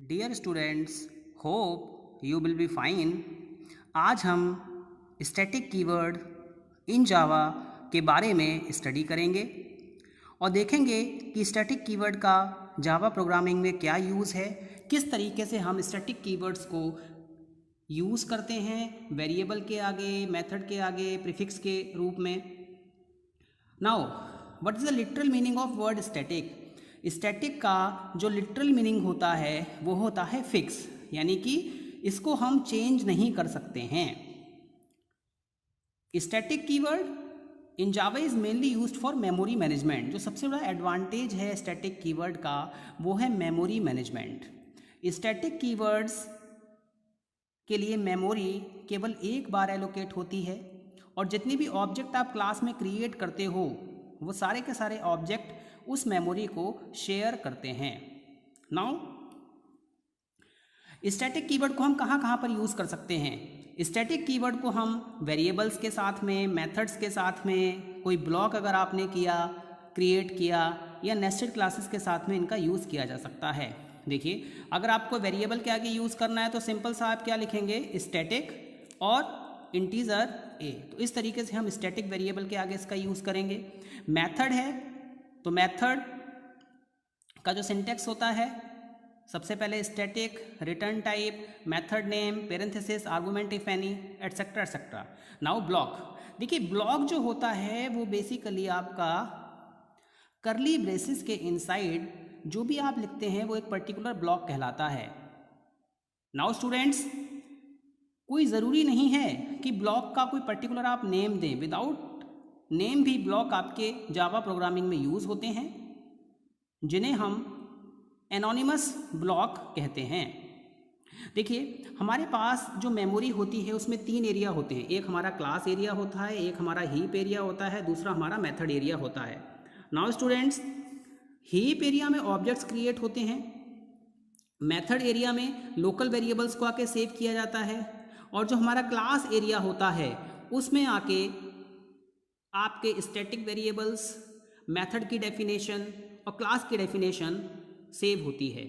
Dear students, hope you will be fine. आज हम static keyword इन जावा के बारे में स्टडी करेंगे और देखेंगे कि स्टैटिक कीवर्ड का जावा प्रोग्रामिंग में क्या यूज़ है, किस तरीके से हम स्टैटिक कीवर्ड्स को यूज़ करते हैं वेरिएबल के आगे, मेथड के आगे, प्रीफिक्स के रूप में। Now what is the literal meaning of word static? Static का जो लिटरल मीनिंग होता है वो होता है फिक्स, यानी कि इसको हम चेंज नहीं कर सकते हैं। Static keyword in Java is mainly used for memory management. जो सबसे बड़ा एडवांटेज है स्टैटिक कीवर्ड का वो है मेमोरी मैनेजमेंट। स्टैटिक कीवर्ड्स के लिए मेमोरी केवल एक बार एलोकेट होती है और जितनी भी ऑब्जेक्ट आप क्लास में क्रिएट करते हो वो सारे के सारे ऑब्जेक्ट उस मेमोरी को शेयर करते हैं। नाउ स्टैटिक कीवर्ड को हम कहाँ कहाँ पर यूज़ कर सकते हैं? स्टैटिक कीवर्ड को हम वेरिएबल्स के साथ में, मेथड्स के साथ में, कोई ब्लॉक अगर आपने किया, क्रिएट किया, या नेस्टेड क्लासेस के साथ में इनका यूज़ किया जा सकता है। देखिए, अगर आपको वेरिएबल के आगे यूज़ करना है तो सिंपल सा आप क्या लिखेंगे? स्टैटिक और इंटीजर ए। तो इस तरीके से हम स्टैटिक वेरिएबल के आगे इसका यूज़ करेंगे। मेथड है तो मेथड का जो सिंटेक्स होता है, सबसे पहले static, return type, method name, parenthesis, argument if any, etcetera etcetera. Now block. देखिए, ब्लॉक जो होता है वो बेसिकली आपका करली ब्रेसेस के इनसाइड जो भी आप लिखते हैं वो एक पर्टिकुलर ब्लॉक कहलाता है। नाउ स्टूडेंट्स, कोई ज़रूरी नहीं है कि ब्लॉक का कोई पर्टिकुलर आप नेम दें। विदाउट नेम भी ब्लॉक आपके जावा प्रोग्रामिंग में यूज़ होते हैं, जिन्हें हम एनोनिमस ब्लॉक कहते हैं। देखिए, हमारे पास जो मेमोरी होती है उसमें तीन एरिया होते हैं। एक हमारा क्लास एरिया होता है, एक हमारा हीप एरिया होता है, दूसरा हमारा मेथड एरिया होता है। नाउ स्टूडेंट्स, हीप एरिया में ऑब्जेक्ट्स क्रिएट होते हैं, मेथड एरिया में लोकल वेरिएबल्स को आके सेव किया जाता है, और जो हमारा क्लास एरिया होता है उसमें आके आपके स्टैटिक वेरिएबल्स, मेथड की डेफिनेशन और क्लास की डेफिनेशन सेव होती है।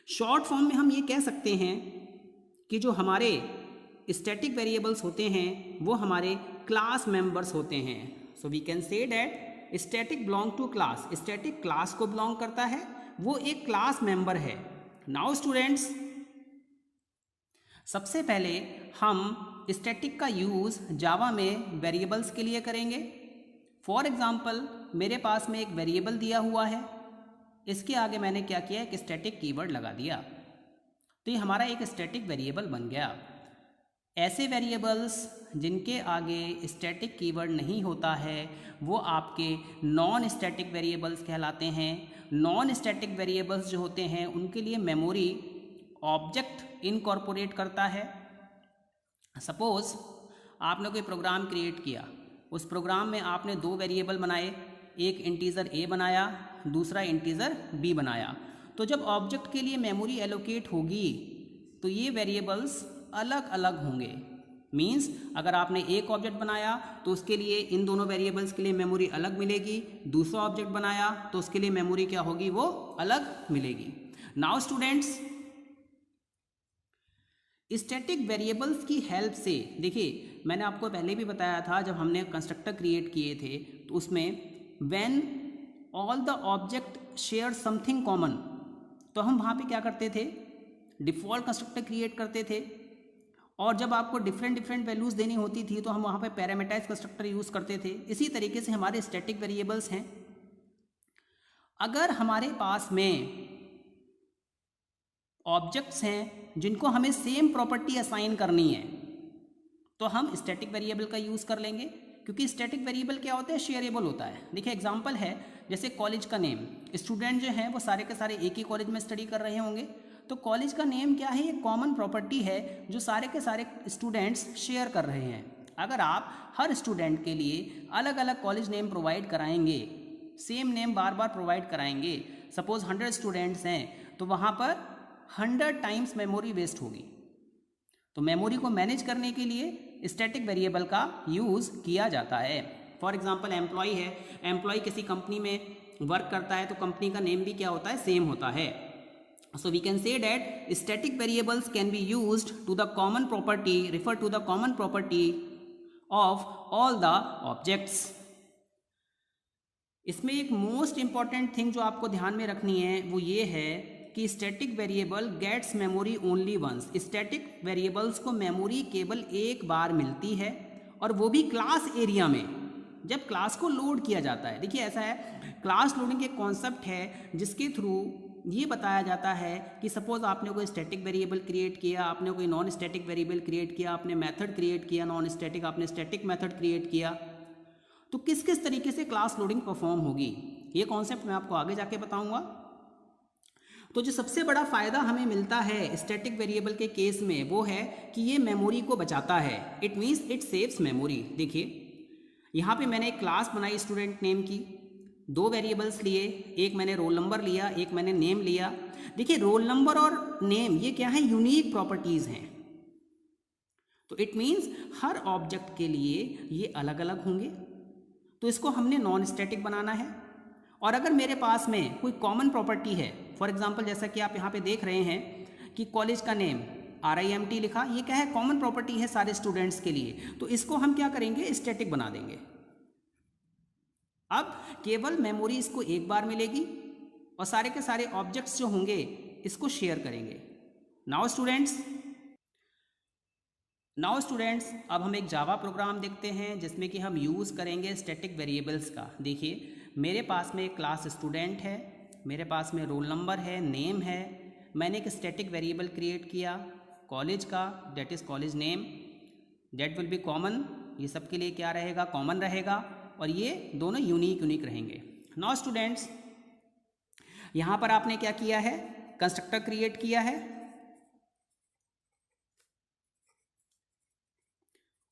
शॉर्ट फॉर्म में हम ये कह सकते हैं कि जो हमारे स्टैटिक वेरिएबल्स होते हैं वो हमारे क्लास मेंबर्स होते हैं। So we can say that static belong to class. Static class को बिलोंग करता है, वो एक क्लास मेंबर है। नाउ स्टूडेंट्स, सबसे पहले हम स्टैटिक का यूज़ जावा में वेरिएबल्स के लिए करेंगे। फॉर एग्जांपल, मेरे पास में एक वेरिएबल दिया हुआ है, इसके आगे मैंने क्या किया? एक स्टैटिक कीवर्ड लगा दिया, तो ये हमारा एक स्टैटिक वेरिएबल बन गया। ऐसे वेरिएबल्स जिनके आगे स्टैटिक कीवर्ड नहीं होता है वो आपके नॉन स्टैटिक वेरिएबल्स कहलाते हैं। नॉन स्टैटिक वेरिएबल्स जो होते हैं उनके लिए मेमोरी ऑब्जेक्ट इनकॉर्पोरेट करता है। सपोज आपने कोई प्रोग्राम क्रिएट किया, उस प्रोग्राम में आपने दो वेरिएबल बनाए, एक इंटीजर ए बनाया, दूसरा इंटीजर बी बनाया। तो जब ऑब्जेक्ट के लिए मेमोरी एलोकेट होगी तो ये वेरिएबल्स अलग अलग होंगे। मीन्स अगर आपने एक ऑब्जेक्ट बनाया तो उसके लिए इन दोनों वेरिएबल्स के लिए मेमोरी अलग मिलेगी, दूसरा ऑब्जेक्ट बनाया तो उसके लिए मेमोरी क्या होगी? वो अलग मिलेगी। नाउ स्टूडेंट्स, स्टैटिक वेरिएबल्स की हेल्प से, देखिए मैंने आपको पहले भी बताया था जब हमने कंस्ट्रक्टर क्रिएट किए थे तो उसमें when all the object share something common, तो हम वहाँ पे क्या करते थे? डिफ़ॉल्ट कंस्ट्रक्टर क्रिएट करते थे, और जब आपको डिफरेंट वैल्यूज़ देनी होती थी तो हम वहाँ पे पैरामीटराइज कंस्ट्रक्टर यूज़ करते थे। इसी तरीके से हमारे स्टैटिक वेरिएबल्स हैं। अगर हमारे पास में ऑब्जेक्ट्स हैं जिनको हमें सेम प्रॉपर्टी असाइन करनी है तो हम स्टैटिक वेरिएबल का यूज़ कर लेंगे, क्योंकि स्टैटिक वेरिएबल क्या होता है? शेयरेबल होता है। देखिए एग्जांपल है, जैसे कॉलेज का नेम। स्टूडेंट जो हैं वो सारे के सारे एक ही कॉलेज में स्टडी कर रहे होंगे, तो कॉलेज का नेम क्या है? एक कॉमन प्रॉपर्टी है जो सारे के सारे स्टूडेंट्स शेयर कर रहे हैं। अगर आप हर स्टूडेंट के लिए अलग अलग कॉलेज नेम प्रोवाइड कराएंगे, सेम नेम बार बार प्रोवाइड कराएंगे, सपोज 100 स्टूडेंट्स हैं तो वहाँ पर 100 टाइम्स मेमोरी वेस्ट होगी। तो मेमोरी को मैनेज करने के लिए स्टैटिक वेरिएबल का यूज़ किया जाता है। फॉर एग्जांपल, एम्प्लॉय है, एम्प्लॉय किसी कंपनी में वर्क करता है तो कंपनी का नेम भी क्या होता है? सेम होता है। So we can say that static variables can be used to the common property, refer to the common property of all the objects. इसमें एक मोस्ट इंपॉर्टेंट थिंग जो आपको ध्यान में रखनी है वो ये है कि static variable gets memory only once. Static variables को मेमोरी केवल एक बार मिलती है और वो भी क्लास एरिया में, जब क्लास को लोड किया जाता है। देखिए ऐसा है, क्लास लोडिंग एक कॉन्सेप्ट है जिसके थ्रू ये बताया जाता है कि सपोज आपने कोई स्टैटिक वेरिएबल क्रिएट किया, आपने कोई नॉन स्टैटिक वेरिएबल क्रिएट किया, आपने मेथड क्रिएट किया नॉन स्टैटिक, आपने स्टैटिक मेथड क्रिएट किया, तो किस किस तरीके से क्लास लोडिंग परफॉर्म होगी, ये कॉन्सेप्ट मैं आपको आगे जाके बताऊंगा। तो जो सबसे बड़ा फ़ायदा हमें मिलता है स्टैटिक वेरिएबल के केस में वो है कि ये मेमोरी को बचाता है। It means it saves memory. देखिए यहाँ पे मैंने एक क्लास बनाई स्टूडेंट नेम की, दो वेरिएबल्स लिए, एक मैंने रोल नंबर लिया, एक मैंने नेम लिया। देखिए रोल नंबर और नेम ये क्या है, यूनिक प्रॉपर्टीज़ हैं, तो इट मीन्स हर ऑब्जेक्ट के लिए ये अलग अलग होंगे, तो इसको हमने नॉन स्टैटिक बनाना है। और अगर मेरे पास में कोई कॉमन प्रॉपर्टी है, फॉर एग्जांपल जैसा कि आप यहाँ पे देख रहे हैं कि कॉलेज का नेम RIMT लिखा, ये क्या है, कॉमन प्रॉपर्टी है सारे स्टूडेंट्स के लिए, तो इसको हम क्या करेंगे, स्टैटिक बना देंगे। अब केवल मेमोरी इसको एक बार मिलेगी और सारे के सारे ऑब्जेक्ट्स जो होंगे इसको शेयर करेंगे। नाउ स्टूडेंट्स अब हम एक जावा प्रोग्राम देखते हैं जिसमें कि हम यूज़ करेंगे स्टैटिक वेरिएबल्स का। देखिए मेरे पास में एक क्लास स्टूडेंट है, मेरे पास में रोल नंबर है, नेम है, मैंने एक स्टैटिक वेरिएबल क्रिएट किया कॉलेज का, that is college name, that will be common, ये सब के लिए क्या रहेगा, कॉमन रहेगा, और ये दोनों यूनिक रहेंगे। नाउ स्टूडेंट्स यहाँ पर आपने क्या किया है, कंस्ट्रक्टर क्रिएट किया है,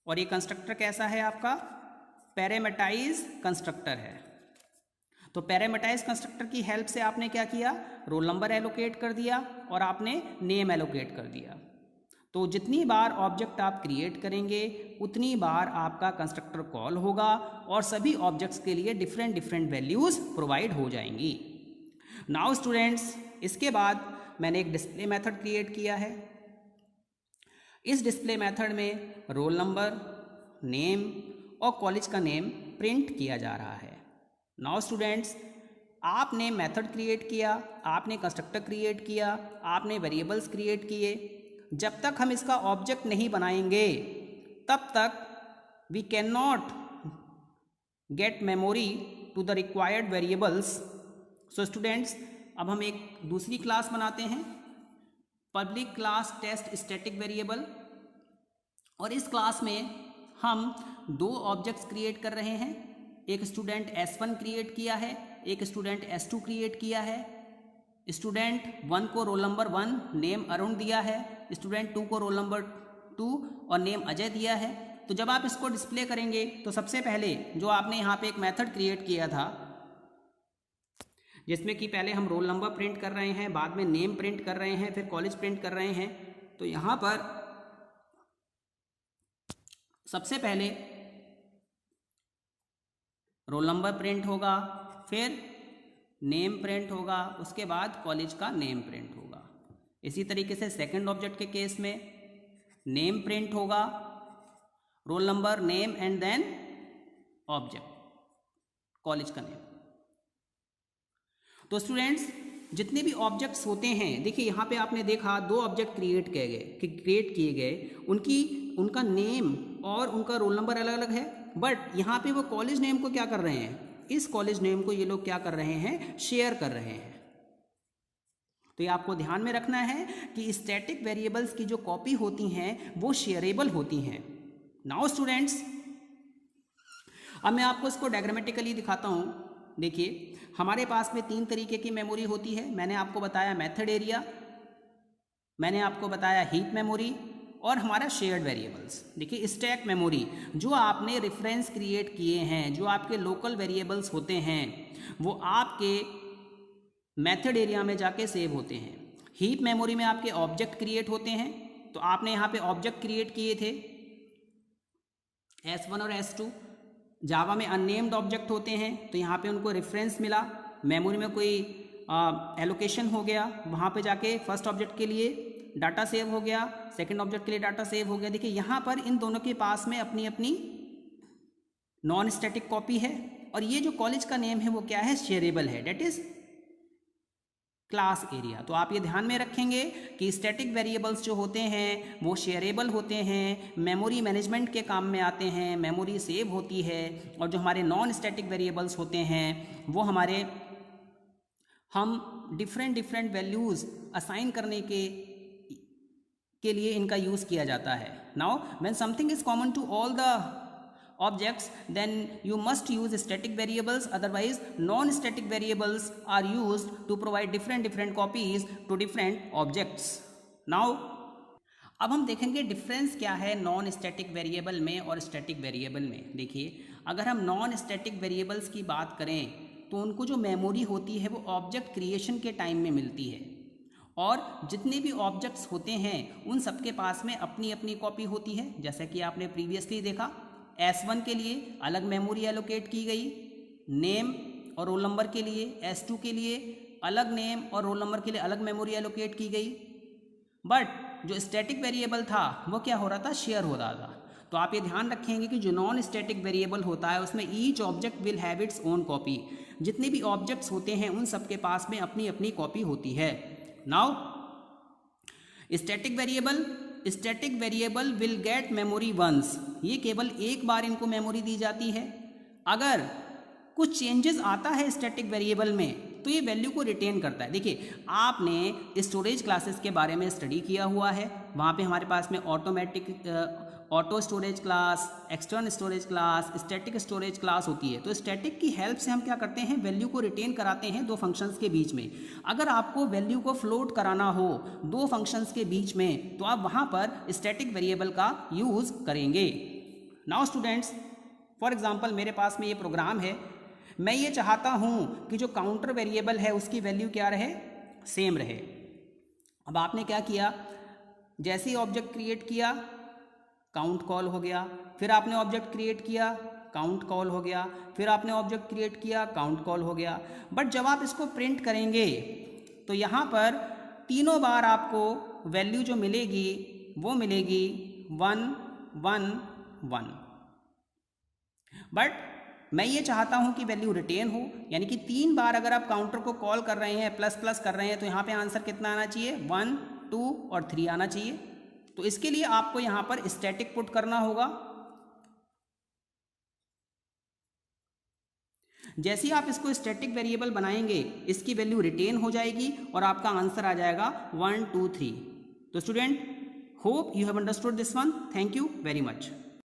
और ये कंस्ट्रक्टर कैसा है आपका, पैरामीटराइज कंस्ट्रक्टर है। तो पैरामीटराइज कंस्ट्रक्टर की हेल्प से आपने क्या किया, रोल नंबर एलोकेट कर दिया और आपने नेम एलोकेट कर दिया। तो जितनी बार ऑब्जेक्ट आप क्रिएट करेंगे उतनी बार आपका कंस्ट्रक्टर कॉल होगा और सभी ऑब्जेक्ट्स के लिए डिफरेंट वैल्यूज़ प्रोवाइड हो जाएंगी। नाउ स्टूडेंट्स इसके बाद मैंने एक डिस्प्ले मेथड क्रिएट किया है। इस डिस्प्ले मेथड में रोल नंबर, नेम और कॉलेज का नेम प्रिंट किया जा रहा है। नाउ स्टूडेंट्स आपने मेथड क्रिएट किया, आपने कंस्ट्रक्टर क्रिएट किया, आपने वेरिएबल्स क्रिएट किए, जब तक हम इसका ऑब्जेक्ट नहीं बनाएंगे तब तक we can not get memory to the required variables. So students अब हम एक दूसरी क्लास बनाते हैं, public class test static variable, और इस क्लास में हम दो ऑब्जेक्ट्स क्रिएट कर रहे हैं। एक स्टूडेंट S1 क्रिएट किया है, एक स्टूडेंट S2 क्रिएट किया है। स्टूडेंट 1 को रोल नंबर 1 नेम अरुण दिया है, स्टूडेंट 2 को रोल नंबर 2 और नेम अजय दिया है। तो जब आप इसको डिस्प्ले करेंगे तो सबसे पहले जो आपने यहाँ पे एक मेथड क्रिएट किया था जिसमें कि पहले हम रोल नंबर प्रिंट कर रहे हैं, बाद में नेम प्रिंट कर रहे हैं, फिर कॉलेज प्रिंट कर रहे हैं, तो यहाँ पर सबसे पहले रोल नंबर प्रिंट होगा, फिर नेम प्रिंट होगा, उसके बाद कॉलेज का नेम प्रिंट होगा। इसी तरीके से सेकंड ऑब्जेक्ट के केस में नेम प्रिंट होगा, roll number, name and then object college का नेम। तो स्टूडेंट्स जितने भी ऑब्जेक्ट्स होते हैं, देखिए यहाँ पे आपने देखा दो ऑब्जेक्ट क्रिएट किए गए, उनका नेम और उनका रोल नंबर अलग अलग है, बट यहाँ पे वो कॉलेज नेम को क्या कर रहे हैं, इस कॉलेज नेम को ये लोग क्या कर रहे हैं, शेयर कर रहे हैं। तो ये आपको ध्यान में रखना है कि स्टैटिक वेरिएबल्स की जो कॉपी होती हैं वो शेयरेबल होती हैं। नाउ स्टूडेंट्स अब मैं आपको इसको डायग्रामेटिकली दिखाता हूँ। देखिए हमारे पास में 3 तरीके की मेमोरी होती है। मैंने आपको बताया मेथड एरिया, मैंने आपको बताया हीप मेमोरी और हमारा शेयर्ड वेरिएबल्स। देखिए स्टैक मेमोरी जो आपने रेफरेंस क्रिएट किए हैं, जो आपके लोकल वेरिएबल्स होते हैं, वो आपके मेथड एरिया में जाके सेव होते हैं। हीप मेमोरी में आपके ऑब्जेक्ट क्रिएट होते हैं, तो आपने यहाँ पे ऑब्जेक्ट क्रिएट किए थे S1 और S2। जावा में अननेम्ड ऑब्जेक्ट होते हैं, तो यहाँ पे उनको रेफरेंस मिला, मेमोरी में कोई एलोकेशन हो गया, वहाँ पे जाके फर्स्ट ऑब्जेक्ट के लिए डाटा सेव हो गया, सेकंड ऑब्जेक्ट के लिए डाटा सेव हो गया। देखिए यहाँ पर इन दोनों के पास में अपनी अपनी नॉन स्टैटिक कॉपी है, और ये जो कॉलेज का नेम है वो क्या है, शेयरेबल है, डेट इज क्लास एरिया। तो आप ये ध्यान में रखेंगे कि स्टैटिक वेरिएबल्स जो होते हैं वो शेयरेबल होते हैं, मेमोरी मैनेजमेंट के काम में आते हैं, मेमोरी सेव होती है। और जो हमारे नॉन स्टैटिक वेरिएबल्स होते हैं वो हमारे हम डिफरेंट वैल्यूज़ असाइन करने के लिए इनका यूज़ किया जाता है। Now when something is common to all the objects, then you must use static variables, otherwise non-static variables are used to provide different copies to different objects. Now अब हम देखेंगे डिफरेंस क्या है नॉन स्टैटिक वेरिएबल में और static variable में। देखिए अगर हम नॉन स्टैटिक वेरिएबल्स की बात करें तो उनको जो मेमोरी होती है वो ऑब्जेक्ट क्रिएशन के टाइम में मिलती है, और जितने भी ऑब्जेक्ट्स होते हैं उन सबके पास में अपनी अपनी कॉपी होती है। जैसा कि आपने प्रीवियसली देखा, S1 के लिए अलग मेमोरी एलोकेट की गई, नेम और रोल नंबर के लिए, S2 के लिए अलग नेम और रोल नंबर के लिए अलग मेमोरी एलोकेट की गई। बट जो स्टैटिक वेरिएबल था वो क्या हो रहा था, शेयर हो रहा था। तो आप ये ध्यान रखेंगे कि जो नॉन स्टैटिक वेरिएबल होता है उसमें each object will have its own copy. जितने भी ऑब्जेक्ट्स होते हैं उन सबके पास में अपनी अपनी कॉपी होती है। Now static variable will get memory once, ये केवल एक बार इनको मेमोरी दी जाती है। अगर कुछ चेंजेस आता है स्टैटिक वेरिएबल में तो ये वैल्यू को रिटेन करता है। देखिए आपने स्टोरेज क्लासेस के बारे में स्टडी किया हुआ है, वहाँ पे हमारे पास में auto storage class, external storage class, static storage class होती है। तो स्टैटिक की हेल्प से हम क्या करते हैं, वैल्यू को रिटेन कराते हैं दो फंक्शंस के बीच में। अगर आपको वैल्यू को फ्लोट कराना हो दो फंक्शंस के बीच में तो आप वहाँ पर स्टैटिक वेरिएबल का यूज़ करेंगे। नाउ स्टूडेंट्स, फॉर एग्जाम्पल मेरे पास में ये प्रोग्राम है, मैं ये चाहता हूँ कि जो काउंटर वेरिएबल है उसकी वैल्यू क्या रहे, सेम रहे। अब आपने क्या किया, जैसे ही ऑब्जेक्ट क्रिएट किया काउंट कॉल हो गया, फिर आपने ऑब्जेक्ट क्रिएट किया काउंट कॉल हो गया, फिर आपने ऑब्जेक्ट क्रिएट किया काउंट कॉल हो गया। बट जब आप इसको प्रिंट करेंगे तो यहाँ पर तीनों बार आपको वैल्यू जो मिलेगी वो मिलेगी 1 1 1। बट मैं ये चाहता हूँ कि वैल्यू रिटेन हो, यानी कि 3 बार अगर आप काउंटर को कॉल कर रहे हैं प्लस प्लस कर रहे हैं तो यहाँ पे आंसर कितना आना चाहिए, 1 2 और 3 आना चाहिए। तो इसके लिए आपको यहाँ पर स्टैटिक पुट करना होगा। जैसे ही आप इसको स्टैटिक वेरिएबल बनाएंगे इसकी वैल्यू रिटेन हो जाएगी और आपका आंसर आ जाएगा 1 2 3। तो student, hope you have understood this one. Thank you very much.